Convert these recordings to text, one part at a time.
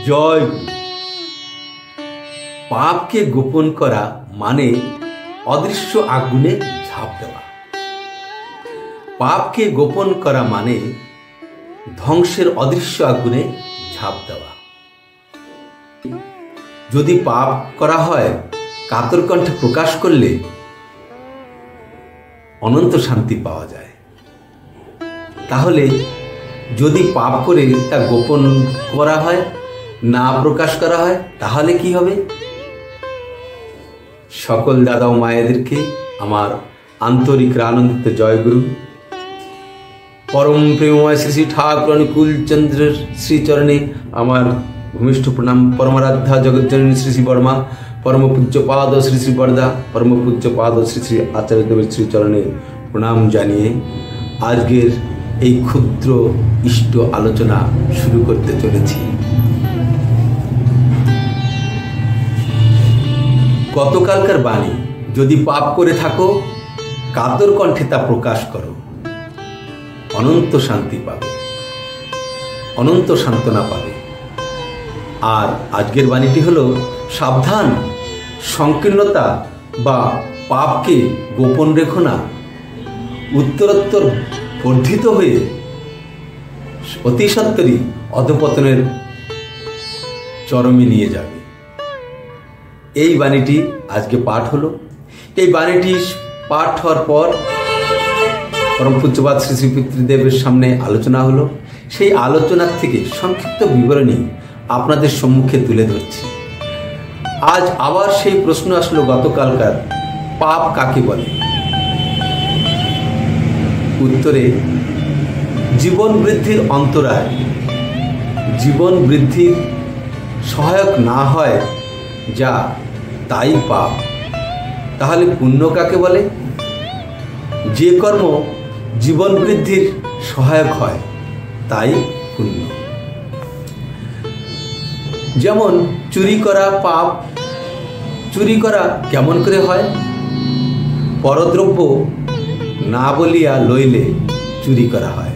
জয়। পাপকে গোপন করা মানে অদৃশ্য আগুনে ঝাঁপ দেওয়া। পাপকে গোপন করা মানে ধ্বংসের অদৃশ্য আগুনে ঝাঁপ দেওয়া। যদি পাপ করা হয় কাতর কণ্ঠে প্রকাশ করলে অনন্ত শান্তি পাওয়া যায়। তাহলে যদি পাপ করে তা গোপন করা হয়, না প্রকাশ করা হয়, তাহলে কি হবে? সকল দাদা ও মায়েদেরকে আমার আন্তরিক আনন্দিত জয়গুরু। পরম প্রেমময় শ্রী শ্রী ঠাকুর অনুকূল চন্দ্রের শ্রীচরণে আমার ভূমিষ্ঠ প্রণাম। পরমারাধ্যা জগজ্জননী শ্রী শ্রী বর্মা, পরম পূজ্য পাদ শ্রী শ্রী বরদা, পরম পূজ্য পাদ শ্রী শ্রী আচার্যদেবের শ্রীচরণে প্রণাম জানিয়ে আজকের এই ক্ষুদ্র ইষ্ট আলোচনা শুরু করতে চলেছি। গতকালকার বাণী, যদি পাপ করে থাকো কাতর কণ্ঠে তা প্রকাশ করো, অনন্ত শান্তি পাবে, অনন্ত সান্ত্বনা পাবে। আর আজকের বাণীটি হলো সাবধান, সংকীর্ণতা বা পাপকে গোপন রেখো না, উত্তরোত্তর বর্ধিত হয়ে অতি সত্বরই অধঃপতনের চরমে নিয়ে যাবে। এই বাণীটি আজকে পাঠ হলো। এই বাণীটি পাঠ হওয়ার পর পরম পূজ্যপাদ শ্রী শ্রী পিতৃদেবের সামনে আলোচনা হলো। সেই আলোচনার থেকে সংক্ষিপ্ত বিবরণী আপনাদের সম্মুখে তুলে ধরছি। আজ আবার সেই প্রশ্ন আসলো গতকালকার, পাপ কাকে বলে? উত্তরে, জীবন বৃদ্ধির অন্তরায়, জীবন বৃদ্ধির সহায়ক না হয় যা, তাই পাপ। তাহলে পুণ্য কাকে বলে? যে কর্ম জীবন বৃদ্ধির সহায়ক হয় তাই পুণ্য। যেমন চুরি করা পাপ। চুরি করা কেমন করে হয়? পরদ্রব্য না বলিয়া লইলে চুরি করা হয়।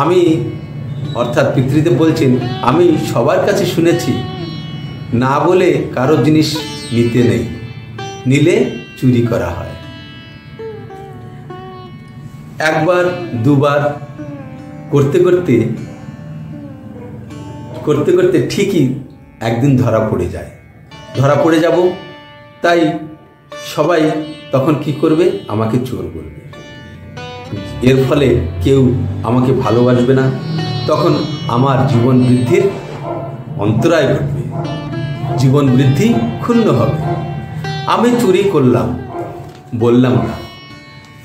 আমি অর্থাৎ পিতৃদেব বলছেন, আমি সবার কাছে শুনেছি না বলে কারো জিনিস নিতে নেই, নিলে চুরি করা হয়। একবার দুবার করতে করতে করতে করতে ঠিকই একদিন ধরা পড়ে যায়। ধরা পড়ে যাব, তাই সবাই তখন কি করবে? আমাকে চোর বলবে। এর ফলে কেউ আমাকে ভালোবাসবে না, তখন আমার জীবন বৃদ্ধির অন্তরায় ঘটবে, জীবন বৃদ্ধি ক্ষুণ্ণ হবে। আমি চুরি করলাম, বললাম না,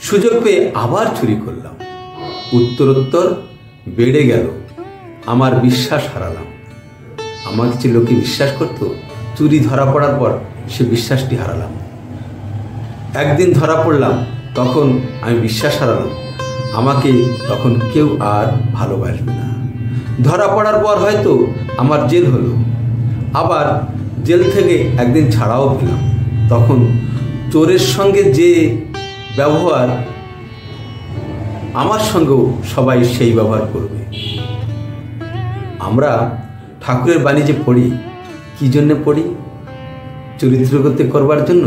সুযোগ পেয়ে আবার চুরি করলাম, উত্তরোত্তর বেড়ে গেল, আমার বিশ্বাস হারালাম। আমাকে যে লোকে বিশ্বাস করত, চুরি ধরা পড়ার পর সে বিশ্বাসটি হারালাম। একদিন ধরা পড়লাম, তখন আমি বিশ্বাস হারালাম, আমাকে তখন কেউ আর ভালোবাসবে না। ধরা পড়ার পর হয়তো আমার জেল হলো, আবার জেল থেকে একদিন ছাড়াও পেলাম, তখন চোরের সঙ্গে যে ব্যবহার, আমার সঙ্গেও সবাই সেই ব্যবহার করবে। আমরা ঠাকুরের বাণী যে পড়ি, কি জন্য পড়ি? চরিত্রগত করবার জন্য।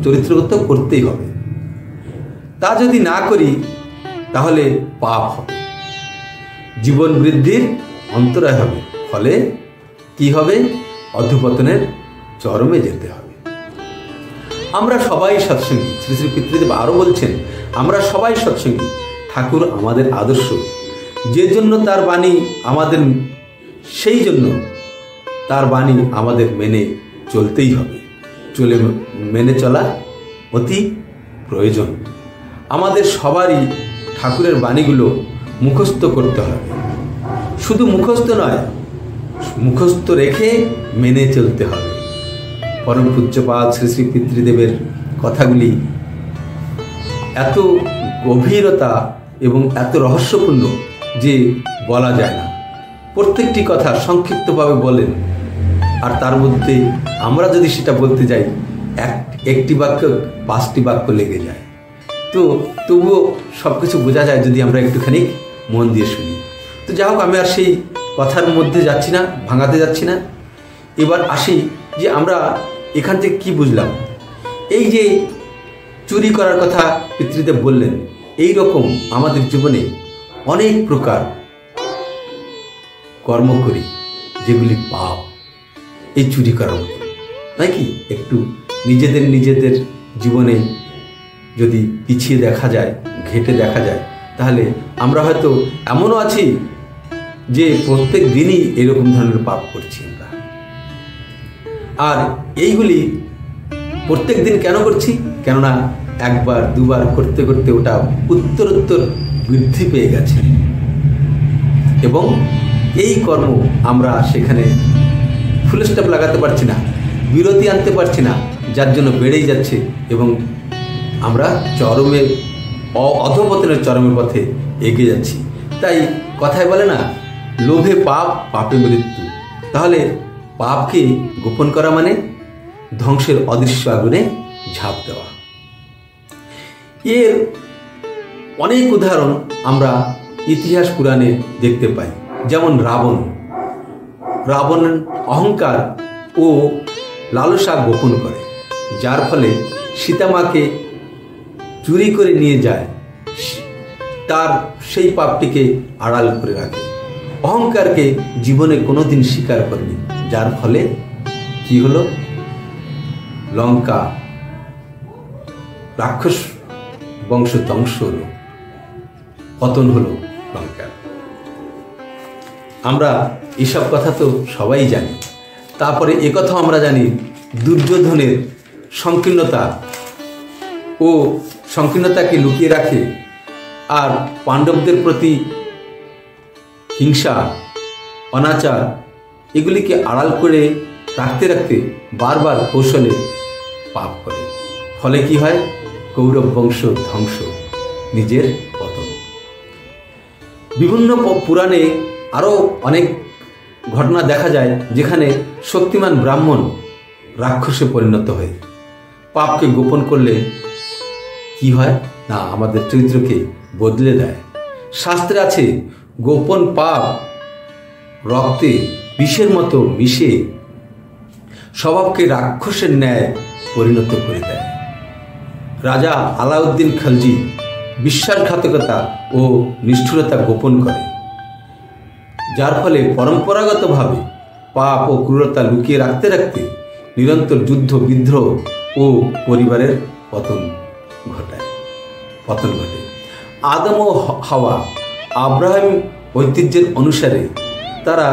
চরিত্রগত করতেই হবে। তা যদি না করি তাহলে পাপ হবে, জীবন বৃদ্ধির অন্তরায় হবে, ফলে কি হবে? অধঃপতনের চরমে যেতে হবে। আমরা সবাই সৎসঙ্গী। শ্রী শ্রী পিতৃদেব আরও বলছেন, আমরা সবাই সৎসঙ্গী। ঠাকুর আমাদের আদর্শ, যে জন্য তার বাণী আমাদের, সেই জন্য তার বাণী আমাদের মেনে চলতেই হবে। মেনে চলা অতি প্রয়োজন। আমাদের সবারই ঠাকুরের বাণীগুলো মুখস্থ করতে হবে। শুধু মুখস্থ নয়, মুখস্থ রেখে মেনে চলতে হবে। পরম পূজ্যপাদ শ্রী শ্রী পিতৃদেবের কথাগুলি এত গভীরতা এবং এত রহস্যপূর্ণ যে বলা যায় না। প্রত্যেকটি কথা সংক্ষিপ্তভাবে বলেন, আর তার মধ্যে আমরা যদি সেটা বলতে যাই, একটি বাক্য 5টি বাক্য লেগে যায়। তো তবুও সব কিছু বোঝা যায় যদি আমরা একটুখানি মন দিয়ে শুনি। তো যাই হোক, আমি আর সেই কথার মধ্যে যাচ্ছি না, ভাঙাতে যাচ্ছি না। এবার আসি যে আমরা এখান থেকে কি বুঝলাম। এই যে চুরি করার কথা পিতৃদেব বললেন, এই রকম আমাদের জীবনে অনেক প্রকার কর্ম করি যেগুলি পাপ, এই চুরি করার মতো, নাকি? একটু নিজেদের জীবনে যদি পিছিয়ে দেখা যায়, ঘেটে দেখা যায়, তাহলে আমরা হয়তো এমনও আছি যে প্রত্যেক দিনই এরকম ধরনের পাপ করছি আমরা। আর এইগুলি প্রত্যেক দিন কেন করছি? কেননা একবার দুবার করতে করতে ওটা উত্তরোত্তর বৃদ্ধি পেয়ে গেছে এবং এই কর্ম আমরা সেখানে ফুল স্টপ লাগাতে পারছি না, বিরতি আনতে পারছি না, যার জন্য বেড়েই যাচ্ছে এবং আমরা অধঃপতনের চরমের পথে এগিয়ে যাচ্ছি। তাই কথায় বলে না, লোভে পাপ, পাপে মৃত্যু। তাহলে পাপকে গোপন করা মানে ধ্বংসের অদৃশ্য আগুনে ঝাঁপ দেওয়া। এর অনেক উদাহরণ আমরা ইতিহাস পুরাণে দেখতে পাই। যেমন রাবণ অহংকার ও লালসা গোপন করে, যার ফলে সীতামাকে চুরি করে নিয়ে যায়, তার সেই পাপটিকে আড়াল করে রাখে। অহংকারকে জীবনে কোনোদিন স্বীকার করেনি, যার ফলে কি হলো? লঙ্কা রাক্ষস বংশ ধ্বংস হলো, পতন হলো লঙ্কার। আমরা এসব কথা তো সবাই জানি। তারপরে একথাও আমরা জানি, দুর্যোধনের সংকীর্ণতাকে লুকিয়ে রাখে আর পাণ্ডবদের প্রতি হিংসা, অনাচার এগুলিকে আড়াল করে রাখতে রাখতে বারবার কৌশলে পাপ করে। ফলে কি হয়? কৌরব বংশ ধ্বংস, নিজের পতন। বিভিন্ন পুরাণে আরও অনেক ঘটনা দেখা যায় যেখানে শক্তিমান ব্রাহ্মণ রাক্ষসে পরিণত হয়। পাপকে গোপন করলে কি হয় না, আমাদের চরিত্রকে বদলে দেয়। শাস্ত্রে আছে, গোপন পাপ রক্তে বিষের মতো মিশে স্বভাবকে রাক্ষসের ন্যায় পরিণত করে দেয়। রাজা আলাউদ্দিন খলজি বিশ্বাসঘাতকতা ও নিষ্ঠুরতা গোপন করে, যার ফলে পরম্পরাগতভাবে পাপ ও ক্রূরতা লুকিয়ে রাখতে রাখতে নিরন্তর যুদ্ধ, বিদ্রোহ ও পরিবারের পতন ঘটে। আদম ও হাওয়া আব্রাহাম ঐতিহ্যের অনুসারে তারা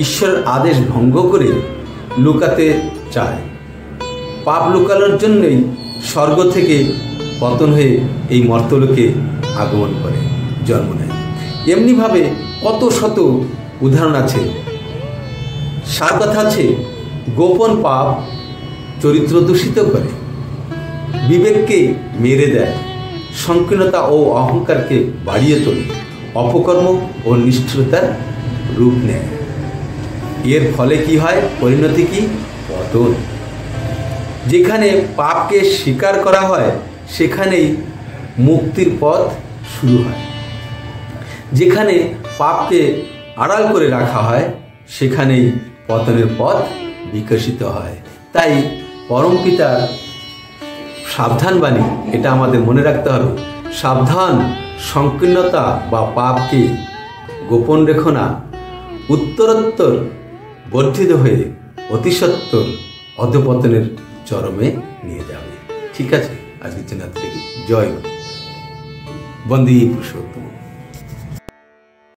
ঈশ্বরের আদেশ ভঙ্গ করে লুকাতে চায়। পাপ লুকানোর জন্যই স্বর্গ থেকে পতন হয়ে এই মর্তলোকে আগমন করে, জন্ম নেয়। এমনিভাবে কত শত উদাহরণ আছে। সার কথা আছে, গোপন পাপ চরিত্র দূষিত করে, বিবেককে মেরে দেয়, সংকীর্ণতা ও অহংকারকে বাড়িয়ে তোলে, অপকর্ম ও নিষ্ঠুরতার রূপ নেয়। এর ফলে কি হয়? পরিণতি কি? পতন। যেখানে পাপকে স্বীকার করা হয় সেখানেই মুক্তির পথ শুরু হয়, যেখানে পাপকে আড়াল করে রাখা হয় সেখানেই পতনের পথ বিকশিত হয়। তাই পরমপিতার সাবধান বাণী, এটা আমাদের মনে রাখতে হবে। সাবধান, সংকীর্ণতা বা পাপকে গোপন রেখো না, উত্তরোত্তর বর্ধিত হয়ে অতিসত্বর অধঃপতনের চরমে নিয়ে যাবে। ঠিক আছে, আজকের জন্য জয় বন্দে পুরুষোত্তম।